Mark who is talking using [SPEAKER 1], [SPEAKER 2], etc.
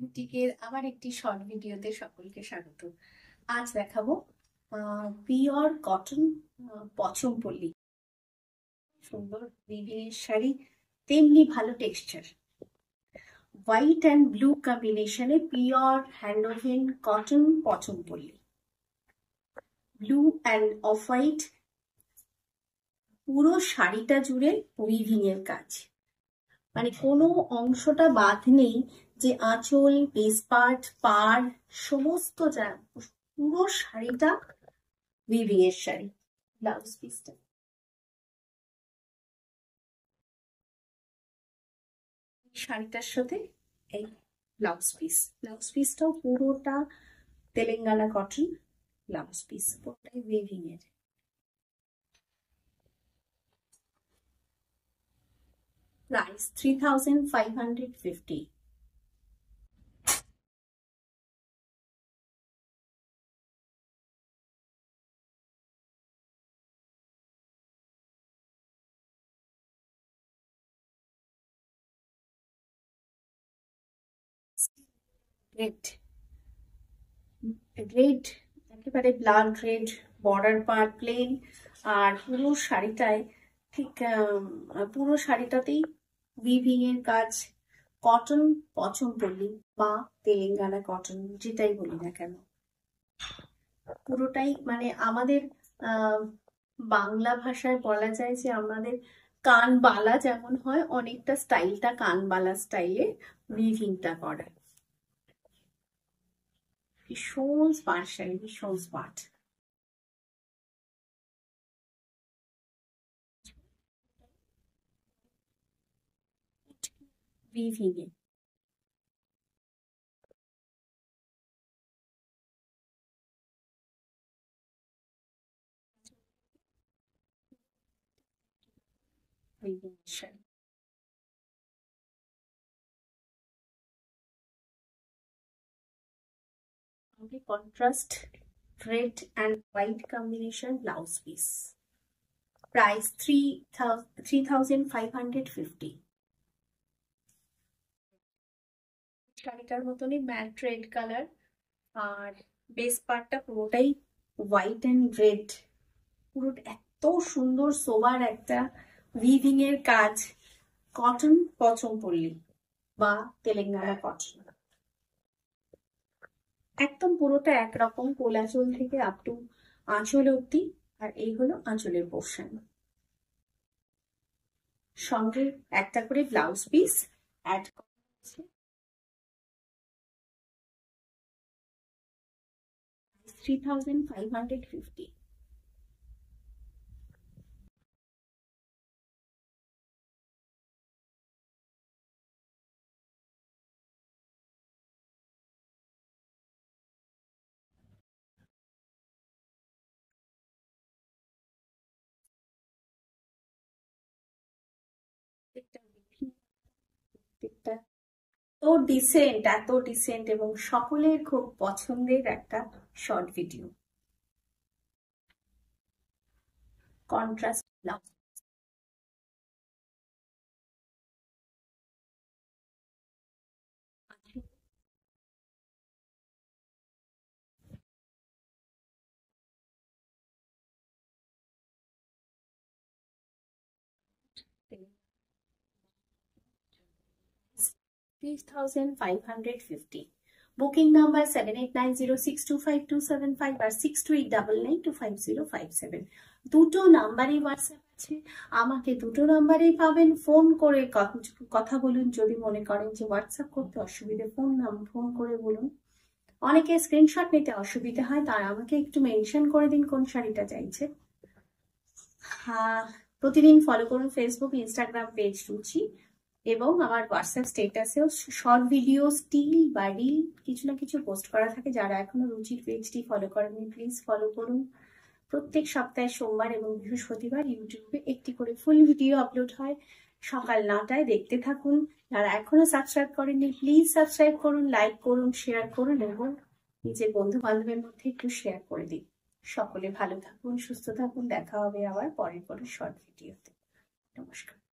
[SPEAKER 1] বুটিকের আবার একটি শর্ট ভিডিওতে সকলকে স্বাগত। আজ দেখাবো পিওর কটন পছমপল্লী, সুন্দর বিবিএর শাড়ি, তেমনি ভালো টেক্সচার। হোয়াইট অ্যান্ড ব্লু কম্বিনেশনে pure handwoven cotton Pochampally, blue and off white, পুরো শাড়িটা জুড়ে উইভিং এর কাজ, মানে কোনো অংশটা বাদ নেই যে আঁচল, বেস পার্ট, পাড় সমস্ত যা, পুরো শাড়িটা উইভিং এর শাড়ি। ব্লাউজ পিসটা শাড়িটার সাথে এই ব্লাউজ পিসটাও পুরোটা তেলেঙ্গানা কটন ব্লাউজ পিস, পুরোটাই উইভিং এর। প্রাইস 3550। রেড একেবারে blood red, border part plain, আর পুরো শাড়িটায় ঠিক পুরো শাড়িটাতেই উইভিং এর কাজ, কটন পছমপল্লী বা তেলেঙ্গানা কটন যেটাই বলি না কেন, পুরোটাই মানে আমাদের বাংলা ভাষায় বলা যায় যে আমাদের কানবালা যেমন হয়, অনেকটা স্টাইলটা কানবালা স্টাইলে উইভিংটা করা। ভীষণ স্মার্ট শাড়ি, ভীষণ smart. Weaving A sari, contrast red and white combination blouse piece. Price 3550। শাড়িটার মতনই ম্যাট রেড কালার, আর বেস পার্টটা পুরোটাই হোয়াইট অ্যান্ড রেড, পুরো এত সুন্দর সোবার একটা উইভিং এর কাজ, কটন পছমপল্লী বা তেলেঙ্গানা কটন, একদম পুরোটা একরকম কোলাচল থেকে আপ টু আঁচল অব্দি। আর এই হলো আঁচলের পোর্শন, সঙ্গে একটা করে ব্লাউজ পিস অ্যাড করা হয়েছে। 3550। এত ডিসেন্ট এবং সকলের খুব পছন্দের একটা short video. Contrast blouse, $3,550। Booking number 7890625275 আর 6289925057। দুটো নাম্বারই হোয়াটসঅ্যাপ আছে, আমাকে দুটো নাম্বারেই পাবেন। ফোন করে কথা বলুন, যদি মনে করেন যে হোয়াটসঅ্যাপ করতে অসুবিধে ফোন করে বলুন। অনেকে স্ক্রিনশট নিতে অসুবিধা হয়, তারা আমাকে একটু মেনশন করে দিন কোন শাড়িটা চাইছে। প্রতিদিন ফলো করুন ফেসবুক, ইনস্টাগ্রাম পেজ রুচি, এবং আমার হোয়াটসঅ্যাপ স্টেটাসেও শর্ট ভিডিও, স্টিল বা রিল কিছু না কিছু পোস্ট করা থাকে। যারা এখনো রুচির পেজটি ফলো করেননি প্লিজ ফলো করুন। প্রত্যেক সপ্তাহে সোমবার এবং বৃহস্পতিবার ইউটিউবে একটি করে ফুল ভিডিও আপলোড হয়, সকাল 9টায় দেখতে থাকুন। যারা এখনো সাবস্ক্রাইব করেননি প্লিজ সাবস্ক্রাইব করুন, লাইক করুন, শেয়ার করুন এবং নিজের বন্ধু বান্ধবের মধ্যে একটু শেয়ার করে দিন। সকলে ভালো থাকুন, সুস্থ থাকুন। দেখা হবে আবার পরের শর্ট ভিডিওতে। নমস্কার।